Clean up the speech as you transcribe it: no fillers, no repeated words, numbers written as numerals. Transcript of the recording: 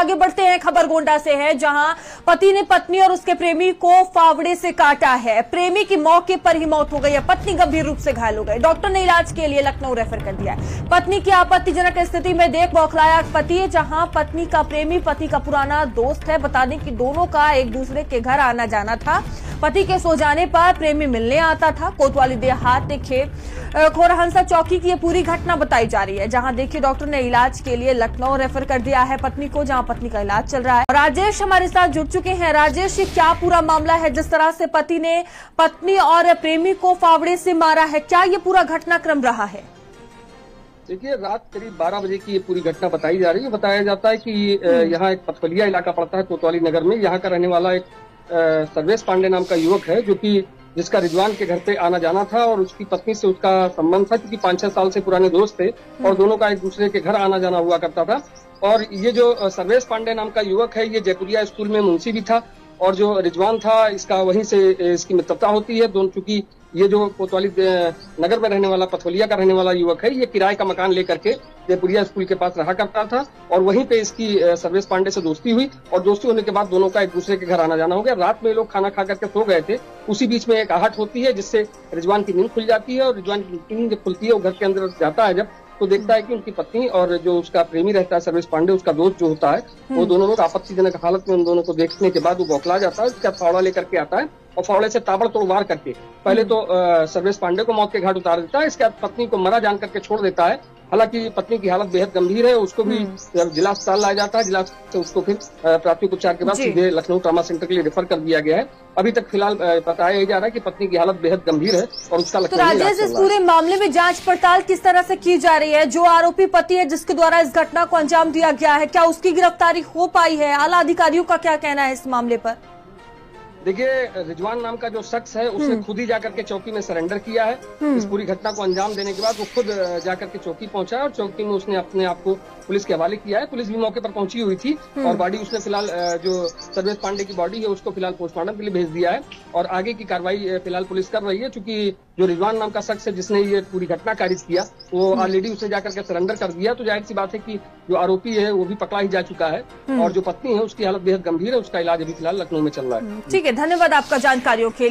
आगे बढ़ते हैं, खबर गोंडा से है, जहां पति ने पत्नी और उसके प्रेमी को फावड़े से काटा है। प्रेमी की मौके पर ही मौत हो गई है, पत्नी गंभीर रूप से घायल हो गई। डॉक्टर ने इलाज के लिए लखनऊ रेफर कर दिया है। पत्नी की आपत्तिजनक स्थिति में देख बौखलाया पति, जहां पत्नी का प्रेमी पति का पुराना दोस्त है। बता दें कि दोनों का एक दूसरे के घर आना जाना था। पति के सो जाने पर प्रेमी मिलने आता था। कोतवाली देहात के खोरहंसा चौकी की ये पूरी घटना बताई जा रही है, जहां देखिए डॉक्टर ने इलाज के लिए लखनऊ रेफर कर दिया है पत्नी को, जहां पत्नी का इलाज चल रहा है। राजेश हमारे साथ जुड़ चुके हैं। राजेश, क्या पूरा मामला है जिस तरह से पति ने पत्नी और प्रेमी को फावड़े से मारा है, क्या ये पूरा घटनाक्रम रहा है? देखिए, रात करीब 12 बजे की ये पूरी घटना बताई जा रही है। बताया जाता है कि यहाँ एक पथवलिया इलाका पड़ता है कोतवाली नगर में। यहाँ का रहने वाला एक सर्वेश पांडे नाम का युवक है, जो कि जिसका रिजवान के घर पे आना जाना था और उसकी पत्नी से उसका संबंध था, क्योंकि 5-6 साल से पुराने दोस्त थे और दोनों का एक दूसरे के घर आना जाना हुआ करता था। और ये जो सर्वेश पांडे नाम का युवक है, ये जयपुरिया स्कूल में मुंशी भी था और जो रिजवान था इसका वहीं से इसकी मित्रता होती है दोनों। चूंकि ये जो कोतवाली नगर में रहने वाला पथवलिया का रहने वाला युवक है, ये किराए का मकान लेकर के जयपुरिया स्कूल के पास रहा करता था और वहीं पे इसकी सर्वेश पांडे से दोस्ती हुई और दोस्ती होने के बाद दोनों का एक दूसरे के घर आना जाना हो गया। रात में लोग खाना खा करके सो गए थे। उसी बीच में एक आहट होती है, जिससे रिजवान की नींद खुल जाती है और रिजवान की नींद जब खुलती है, वो घर के अंदर जाता है जब, तो देखता है कि उनकी पत्नी और जो उसका प्रेमी रहता है सर्वेश पांडे, उसका दोस्त जो होता है, वो दोनों लोग आपत्तिजनक हालत में उन दोनों को देखने के बाद वो बौखला जाता है। उसका फावड़ा लेकर के आता है और फावड़े से ताबड़तोड़ वार करके पहले तो सर्वेश पांडे को मौत के घाट उतार देता है। इसके बाद पत्नी को मरा जान करके छोड़ देता है। हालांकि पत्नी की हालत बेहद गंभीर है, उसको भी जिला अस्पताल लाया जाता है। जिला से उसको फिर प्राथमिक उपचार के बाद सीधे लखनऊ ट्रॉमा सेंटर के लिए रेफर कर दिया गया है। अभी तक फिलहाल बताया जा रहा है कि पत्नी की हालत बेहद गंभीर है और उसका तो राजेश, इस पूरे मामले में जांच पड़ताल किस तरह से की जा रही है? जो आरोपी पति है जिसके द्वारा इस घटना को अंजाम दिया गया है, क्या उसकी गिरफ्तारी हो पाई है? आला अधिकारियों का क्या कहना है इस मामले पर? देखिए, रिजवान नाम का जो शख्स है उसने खुद ही जाकर के चौकी में सरेंडर किया है। इस पूरी घटना को अंजाम देने के बाद वो खुद जाकर के चौकी पहुंचा है और चौकी में उसने अपने आप को पुलिस के हवाले किया है। पुलिस भी मौके पर पहुंची हुई थी और बॉडी उसने फिलहाल जो सर्वेश पांडे की बॉडी है उसको फिलहाल पोस्टमार्टम के लिए भेज दिया है और आगे की कार्रवाई फिलहाल पुलिस कर रही है। चूंकि जो रिजवान नाम का शख्स है जिसने ये पूरी घटना कारित किया, वो ऑलरेडी उसने जाकर के सरेंडर कर दिया, तो जाहिर सी बात है कि जो आरोपी है वो भी पकड़ा ही जा चुका है और जो पत्नी है उसकी हालत बेहद गंभीर है। उसका इलाज अभी फिलहाल लखनऊ में चल रहा है। ठीक है, धन्यवाद आपका जानकारियों के लिए।